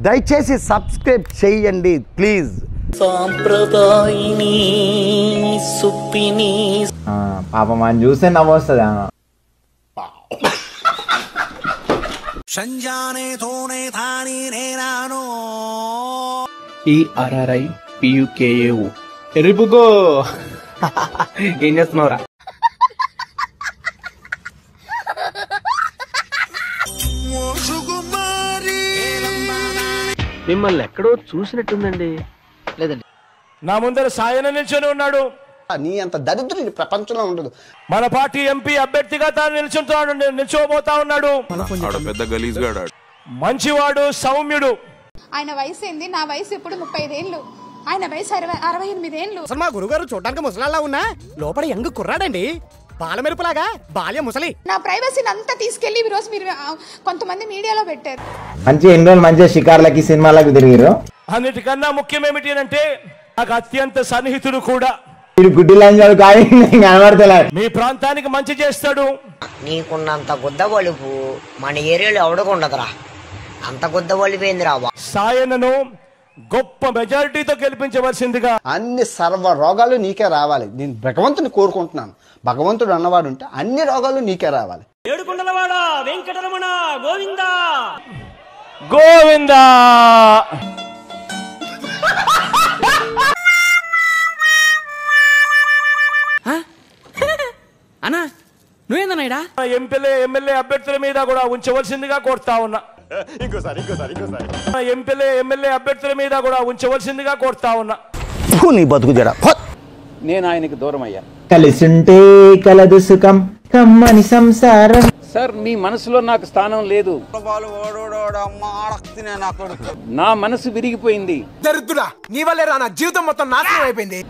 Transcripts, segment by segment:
దయచేసి సబ్స్క్రైబ్ చేయండి ప్లీజ్. సాంప్రదాయిని సుప్పిని పాపం అని చూస్తే నవ్వొస్తుంది. ERRI PUKAU ఎర్రిపుకో ఏం చేస్తున్నావురా? మిమ్మల్ని ఎక్కడో చూసినట్టుందండి. లేదండి. నా ముందర సాయన నిల్చొని ఉన్నాడు. నీ అంత దరిద్రుడు ప్రపంచంలో ఉండదు. మన పార్టీ ఎంపీ అభ్యర్థిగా తాను నిల్చోబోతా ఉన్నాడు. పెద్ద గలీజ్గాడు, మంచివాడు, సౌమ్యుడు. ఆయన వయసు ఏంది? నా వయసు ఇప్పుడు 35 ఏళ్ళు, ఆయన వయసు 68 ఏళ్ళు. అసలు మా గురుగారు చూడడానికి ముసలాళ్ళ ఉన్నా లోపల యంగ్ కుర్రాడండి. బాలమెరుపులాగా బాల్య ముసలి. నా ప్రైవసీని అంతా తీసుకెళ్లి ఈ రోజు మీరు కొంతమంది మీడియాలో పెట్టారు. మంచి ఎన్ని రోజులు మంచిగా షికార్లకి సినిమాలకు తిరిగిరు. అన్నిటికన్నా ముఖ్యం ఏమిటి అంటే నాకు అత్యంత సన్నిహితుడు కూడా. మీరు గుడ్డి లంచాలు కానీ కనబడతలే. మీ ప్రాంతానికి మంచి చేస్తాడు. నీకున్నంత గుద్ద బలుపు మన ఏరియాలో ఎవడకుండదురా. అంత గుద్ద బలిపోయిందిరా. సాయనను గొప్ప మెజారిటీతో గెలిపించవలసిందిగా. అన్ని సర్వ రోగాలు నీకే రావాలి. నేను భగవంతుని కోరుకుంటున్నాను. భగవంతుడు అన్నవాడు ఉంటే అన్ని రోగాలు నీకే రావాలి. ఏడుకొండలవాడ వెంకటరమణ గోవిందా గోవిందా. అన్నా నువ్వేందన్నాయిడా? ఎమ్మెల్యే అభ్యర్థుల మీద కూడా ఉంచవలసిందిగా కోరుతా ఉన్నా. ఎమ్మెల్యే అభ్యర్థుల మీద కూడా ఉంచవలసిందిగా కోరుతా ఉన్నా. నీ బతుకు జడ. నేను ఆయనకి దూరం అయ్యా. కలిసుంటే కలదు సుఖం కమ్మని సంసారం. సార్ మీ మనసులో నాకు స్థానం లేదు. నా మనసు విరిగిపోయింది. దరిద్రుడా, నీ వల్లే రా నా జీవితం మొత్తం నాశనం అయిపోయింది.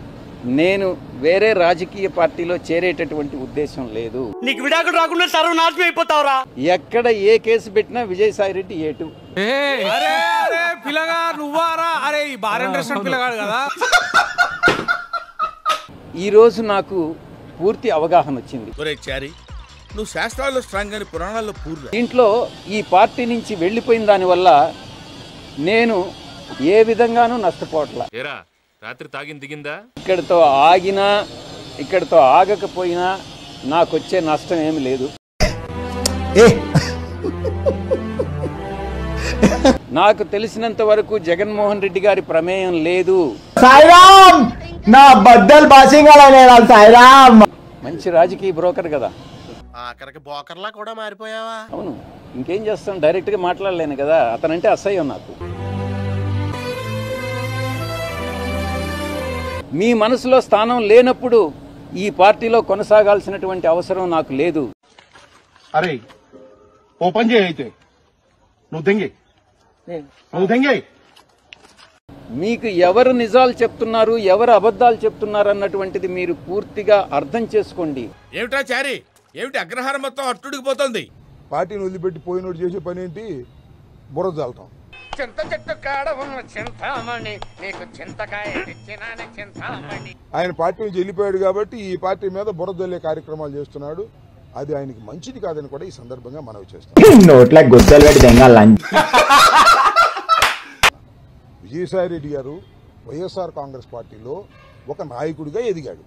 నేను వేరే రాజకీయ పార్టీలో చేరేటటువంటి ఉద్దేశం లేదు. నీకు విడాకులు రాకుండా సర్వనాశనం అయిపోతావురా. ఎక్కడ ఏ కేసు పెట్టినా విజయసాయి రెడ్డి ఏటు. పిల్లగా నువ్వారా? అరే ఈ బారెన్ రెస్టారెంట్ పిల్లగాడు కదా. ఈ రోజు నాకు పూర్తి అవగాహన వచ్చింది. నువ్వు శాస్త్రాల్లో స్ట్రాంగ్ అని పురాణాల్లో పూర్తి. దీంట్లో ఈ పార్టీ నుంచి వెళ్ళిపోయిన దానివల్ల నేను ఏ విధంగానూ నష్టపోవట్లా. రాత్రి తాగింది దిగిందా? ఇక్కడితో ఆగినా ఇక్కడితో ఆగకపోయినా నాకు వచ్చే నష్టం ఏమి లేదు. నాకు తెలిసినంత వరకు జగన్మోహన్ రెడ్డి గారి ప్రమేయం లేదు. సాయిరామ్ నా బద్దల్ సాయిరామ్ మంచి రాజకీయ బ్రోకర్ కదా. ఆఖరికి బోకర్లా కూడా మారిపోయావా? అవును, ఇంకేం చేస్తాం, డైరెక్ట్గా మాట్లాడలేను కదా. అతనంటే అసహ్యం నాకు. మీ మనసులో స్థానం లేనప్పుడు ఈ పార్టీలో కొనసాగాల్సినటువంటి అవసరం నాకు లేదు. అరే ఓ పని చేయి, అయితే నువ్వు దెంగే. మీకు ఎవరు నిజాలు చెప్తున్నారు, ఎవరు అబద్ధాలు చెప్తున్నారు అన్నటువంటిది మీరు పూర్తిగా అర్థం చేసుకోండి. ఏమిటా చారి, ఏమిటి అగ్రహారం మొత్తం అట్టుడికి పోతుంది? పార్టీని వదిలిపెట్టి పోయినోడు చేసే పని ఏంటి? బుర్ర జాలటం. చింత చెట్టు కాడ ఉన్న చింతామణి నీకు చింతకాయ తెచ్చినాని చింతామణి. ఆయన పార్టీ నుంచి వెళ్ళిపోయాడు కాబట్టి ఈ పార్టీ మీద బుర్ర జల్లే కార్యక్రమాలు చేస్తున్నాడు. అది ఆయనకి మంచిది కాదని కూడా ఈ సందర్భంగా మనవి చేస్తాం. నోట్ల గుద్దలు పెట్టి దెంగాల. విజయసాయి రెడ్డి గారు వైఎస్ఆర్ కాంగ్రెస్ పార్టీలో ఒక నాయకుడిగా ఎదిగాడు.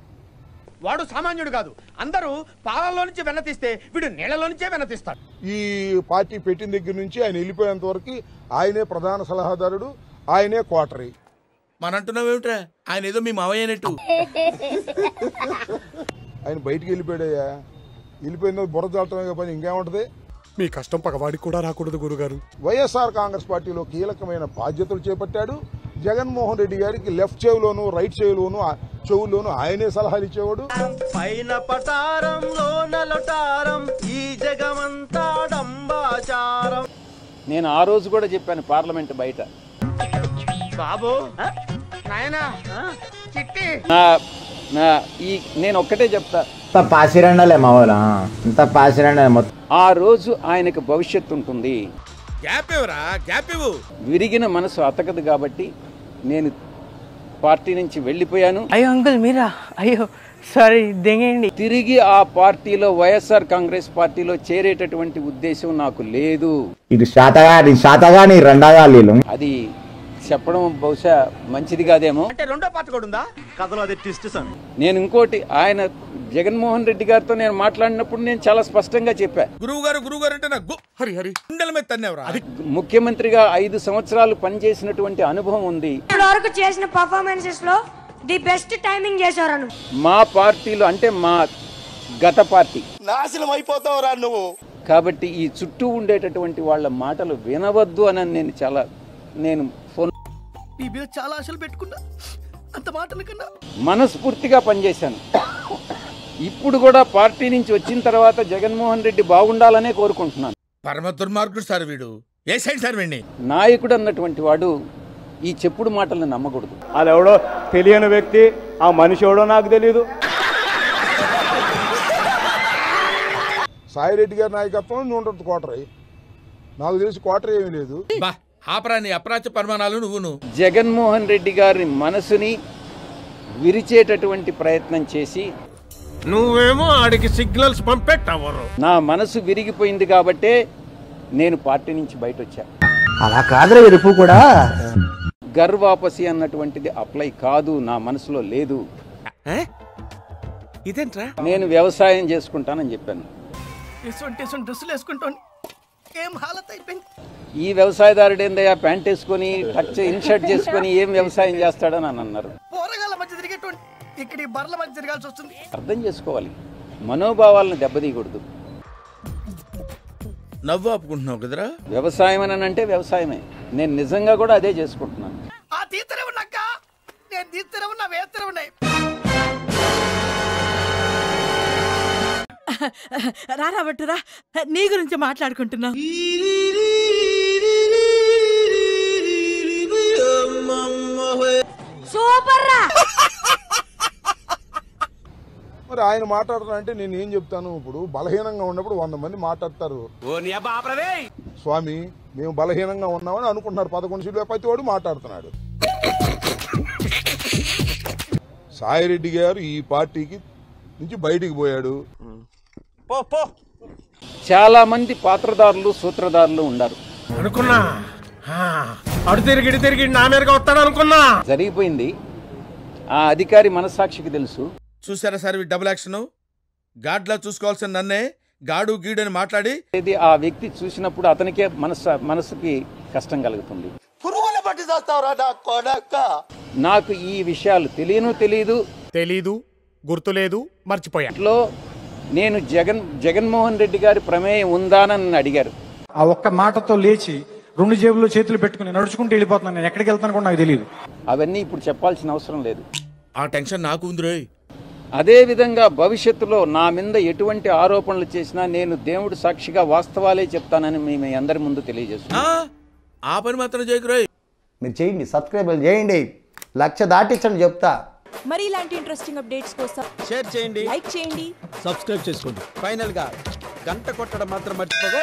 వాడు సామాన్యుడు కాదు. అందరూ పాలల్లో నుంచి వెన్నతీస్తే వీడు నీళ్లలో నుంచే వెన్నతీస్తాడు. ఈ పార్టీ పెట్టిన దగ్గర నుంచి ఆయన వెళ్ళిపోయేంత వరకు ఆయనే ప్రధాన సలహాదారుడు, ఆయనే కోటరీ. మనంటున్నావేమిట్రా, ఆయన ఏదో మీ మావయ్యనట్టు. ఆయన బయటికి వెళ్ళిపోయాడయ్యా. వెళ్ళిపోయిన బుర్ర జాలటమే పని ఇంకేముంటది? మీ కష్టం పగవాడికి కూడా రాకూడదు గురుగారు. వైఎస్ఆర్ కాంగ్రెస్ పార్టీలో కీలకమైన బాధ్యతలు చేపట్టాడు. జగన్మోహన్ రెడ్డి గారికి లెఫ్ట్ చెవులోను రైట్ చెవులోను ఆయనే సలహాలు ఇచ్చేవాడు. పైన పటారంలో నలటారం ఈ జగమంతా డంబాచారం. నేను ఆ రోజు కూడా చెప్పాను పార్లమెంట్ బయట. బాబు నాయనా చిట్టి నేను ఒక్కటే చెప్తా, పాసిరండలే మా వాళ్ళ ఇంత పాసిరండ మొత్తం. ఆ రోజు ఆయనకు భవిష్యత్తు ఉంటుంది. విరిగిన మనసు అతకదు కాబట్టి నేను పార్టీ నుంచి వెళ్ళిపోయాను. అయ్యో అంకుల్ మీరా? అయ్యో తిరిగి ఆ పార్టీలో వైఎస్ఆర్ కాంగ్రెస్ పార్టీలో చేరేటటువంటి ఉద్దేశం నాకు లేదు. ఇది శాతగా నీ రెండగా లీలు. అది చెప్పడం బహుశా మంచిది కాదేమో. రెండో పాట కూడా ఉందా కథలో? అదే ట్విస్ట్ సార్. నేను ఇంకోటి, ఆయన జగన్మోహన్ రెడ్డి గారితో నేను మాట్లాడినప్పుడు నేను చాలా స్పష్టంగా చెప్పా, గురువు గారు అంటే నాకు హరి హరి గుండెల మీద తన్నేవరా. ముఖ్యమంత్రిగా 5 సంవత్సరాలు పనిచేసినటువంటి అనుభవం ఉంది. ఇప్పటివరకు చేసిన పర్ఫార్మెన్సెస్ లో ది బెస్ట్ టైమింగ్ చేశారు. మా పార్టీలో అంటే మా గత పార్టీ నాశనం అయిపోతావురా నువ్వు. కాబట్టి ఈ చుట్టూ ఉండేటటువంటి వాళ్ళ మాటలు వినవద్దు అని నేను ఫోన్ ఈ మీద చాలా ఆశలు పెట్టుకున్నా, అంత మాటల కన్నా మనస్ఫూర్తిగా పనిచేశాను. ఇప్పుడు కూడా పార్టీ నుంచి వచ్చిన తర్వాత జగన్మోహన్ రెడ్డి బాగుండాలనే కోరుకుంటున్నాను. పరమ దుర్మార్గుడు సార్ వీడు. ఏ సైడ్ సార్ వీడిని? నాయకుడు అన్నటువంటి వాడు ఈ చెప్పుడు మాటలను నమ్మకూడదు. అది ఎవడో తెలియని వ్యక్తి, ఆ మనిషి ఎవడో నాకు తెలియదు. సాయిరెడ్డి గారి నాయకత్వం ఉంటుంది కోటరై. నాకు తెలిసి కోటరీ ఏమీ లేదు. ఆపరాని అప్రాచ్య పరిమాణాలు నువ్వును. జగన్మోహన్ రెడ్డి గారి మనసుని విరిచేటటువంటి ప్రయత్నం చేసి నువ్వేమో ఆడికి సిగ్నల్స్ పంపెట్టవరు. నా మనసు విరిగిపోయింది కాబట్టే నేను పార్టీ నుంచి బయట వచ్చా. అలా కాదురా ఎరుపు కూడా. గర్వాపసి అన్నటువంటిది అప్లై కాదు, నా మనసులో లేదు. ఇదేంట్రా? నేను వ్యవసాయం చేసుకుంటానని చెప్పాను. డ్రెస్సులు వేసుకుంటాను, ఏం హాలత్ అయిపోయింది. ఈ వ్యవసాయదారుడు ఏందయ్యా ప్యాంట్ వేసుకొని టచ్ ఇన్షర్ట్ చేసుకొని ఏం వ్యవసాయం చేస్తాడని అని అన్నారు. పోరగాళ్ళ మధ్య తిరిగేటువంటి ఇక్కడ ఈ బర్ల మధ్య తిరగాల్సి వస్తుంది. అర్థం చేసుకోవాలి, మనోభావాలను దెబ్బతీయకూడదు. నవ్వు ఆపుకుంటున్నావు కదరా. వ్యవసాయం అని అంటే వ్యవసాయమే. నేను నిజంగా కూడా అదే చేసుకుంటున్నాను. ఆ తీస్తూనే ఉన్నాక నేను తీస్తూనే ఉన్నా, వేస్తూనే ఉన్నాయి. రాబట్టురా, నీ గురించి మాట్లాడుకుంటున్నా. సూపర్ రా. మరి ఆయన మాట్లాడుతానంటే నేను ఏం చెప్తాను? ఇప్పుడు బలహీనంగా ఉన్నప్పుడు 100 మంది మాట్లాడతారు. స్వామి మేము బలహీనంగా ఉన్నామని అనుకుంటున్నారు. 11 సీట్లు ప్రతి వాడు మాట్లాడుతున్నాడు. సాయిరెడ్డి గారు ఈ పార్టీకి నుంచి బయటికి పోయాడు. చాలా మంది పాత్రదారులు సూత్రధారులు ఉన్నారు అనుకున్నా. అడు తిరిగి నా మీదగా వస్తాడు అనుకున్నా. జరిగిపోయింది. ఆ అధికారి మనస్సాక్షికి తెలుసు. చూసారా సార్ డబుల్ యాక్షన్? గాడ్లా చూసుకోవాల్సిన నన్నే గాడు గీడు అని మాట్లాడి ఆ వ్యక్తి చూసినప్పుడు అతనికే మనసుకి కష్టం కలుగుతుంది. నాకు ఈ విషయాలు తెలీదు, గుర్తులేదు, మర్చిపోయా. నేను జగన్మోహన్ రెడ్డి గారి ప్రమేయం ఉందానని అడిగారు. ఆ ఒక్క మాటతో లేచి 2 జేబుల్లో చేతులు పెట్టుకుని నడుచుకుంటూ వెళ్ళిపోతున్నాను. నేను ఎక్కడికి వెళ్తాను కూడా నాకు తెలియదు. అవన్నీ ఇప్పుడు చెప్పాల్సిన అవసరం లేదు. ఆ టెన్షన్ నాకు ఉంది. అదే విధంగా భవిష్యత్తులో నా మీద ఎటువంటి ఆరోపణలు చేసినా నేను దేవుడు సాక్షిగా వాస్తవాలే చెప్తానని మీ అందరి ముందు తెలియజేస్తున్నా. ఆ పని మాత్రం చేయకురాయ్. మీరు చేయండి, సబ్స్క్రైబ్ చేయండి, 1,00,000 దాటించండి చెప్తా. మరి ఇలాంటి ఇంట్రెస్టింగ్ అప్డేట్స్ కోసం షేర్ చేయండి, లైక్ చేయండి, సబ్స్క్రైబ్ చేసుకోండి. ఫైనల్ గా గంట కొట్టడం మాత్రం మర్చిపోగా.